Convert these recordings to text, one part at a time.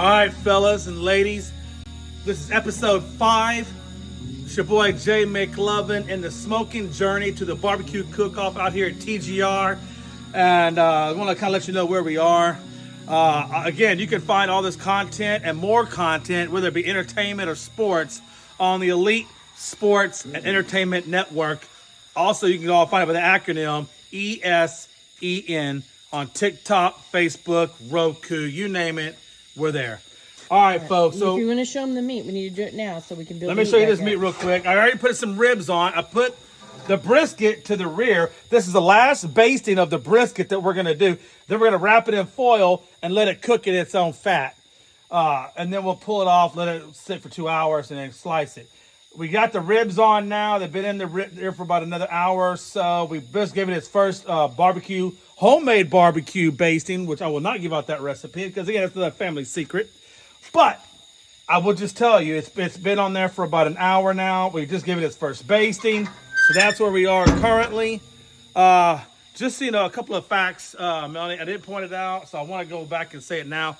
All right, fellas and ladies, this is episode 5. It's your boy Jay McLovin in the smoking journey to the barbecue cook-off out here at TGR. And I want to kind of let you know where we are. Again, you can find all this content and more content, whether it be entertainment or sports, on the Elite Sports and Entertainment Network. Also, you can all find it with the acronym ESEN on TikTok, Facebook, Roku, you name it, we're there. All right, folks. So if you want to show them the meat, we need to do it now so we can build. Let me show you this meat real quick. I already put some ribs on. I put the brisket to the rear. This is the last basting of the brisket that we're going to do. Then we're going to wrap it in foil and let it cook in its own fat. And then we'll pull it off, let it sit for 2 hours, and then slice it. We got the ribs on now. They've been in there for about another hour or so. We just gave it its first homemade barbecue basting, which I will not give out that recipe because, again, it's a family secret. But I will just tell you, it's been on there for about an hour now. We just gave it its first basting. So that's where we are currently. Just so you know, a couple of facts, Melanie, I didn't point it out, so I want to go back and say it now.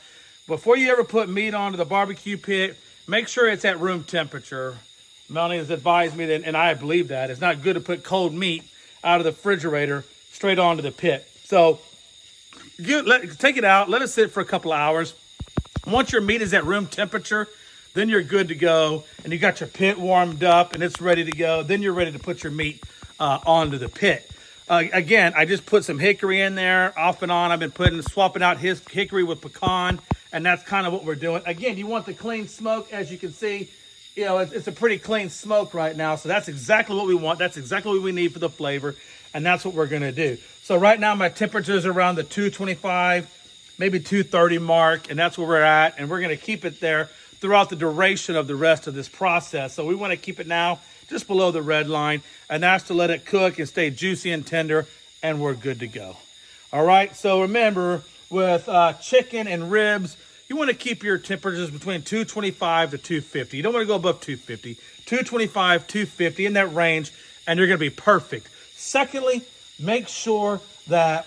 Before you ever put meat onto the barbecue pit, make sure it's at room temperature. Melanie has advised me that, and I believe that, it's not good to put cold meat out of the refrigerator straight onto the pit. So take it out, let it sit for a couple of hours. Once your meat is at room temperature, then you're good to go, and you got your pit warmed up and it's ready to go. Then you're ready to put your meat onto the pit. Again, I just put some hickory in there off and on. I've been swapping out his hickory with pecan, and that's kind of what we're doing. Again, you want the clean smoke. As you can see, you know, it's a pretty clean smoke right now. So that's exactly what we want. That's exactly what we need for the flavor, and that's what we're going to do. So right now my temperature is around the 225, maybe 230 mark, and that's where we're at. And we're going to keep it there throughout the duration of the rest of this process. So we want to keep it now just below the red line, and that's to let it cook and stay juicy and tender, and we're good to go. All right, so remember, with chicken and ribs, you want to keep your temperatures between 225 to 250. You don't want to go above 250. 225, 250, in that range, and you're going to be perfect. Secondly, make sure that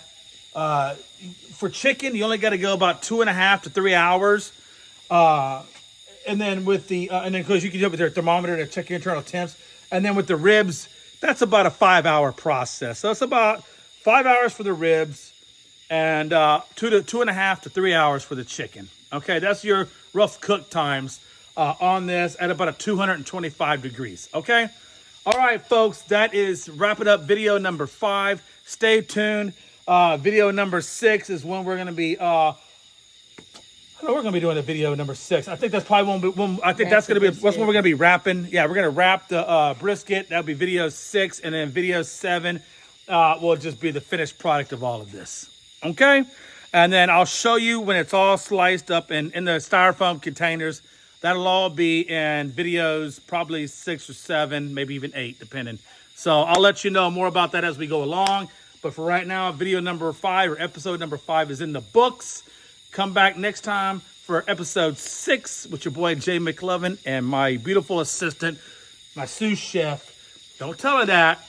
for chicken, you only got to go about 2.5 to 3 hours. And then with the, and then because you can do it with your thermometer to check your internal temps. And then with the ribs, that's about a 5-hour process. So it's about 5 hours for the ribs and 2.5 to 3 hours for the chicken. Okay, that's your rough cook times on this at about a 225 degrees. Okay. All right, folks, that is wrapping up video number 5. Stay tuned. Video number 6 is when we're going to be, we're going to be doing a video number 6. I think that's probably when I think that's going to be, that's when we're going to be wrapping. Yeah, we're going to wrap the brisket. That'll be video 6. And then video 7 will just be the finished product of all of this. Okay? And then I'll show you when it's all sliced up in the styrofoam containers. That'll all be in videos, probably 6 or 7, maybe even 8, depending. So I'll let you know more about that as we go along. But for right now, video number 5 or episode number 5 is in the books. Come back next time for episode 6 with your boy Jay McLovin and my beautiful assistant, my sous chef. Don't tell her that.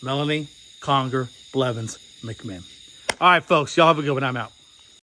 Melanie Conger Blevins McMahon. All right, folks, y'all have a good one. I'm out.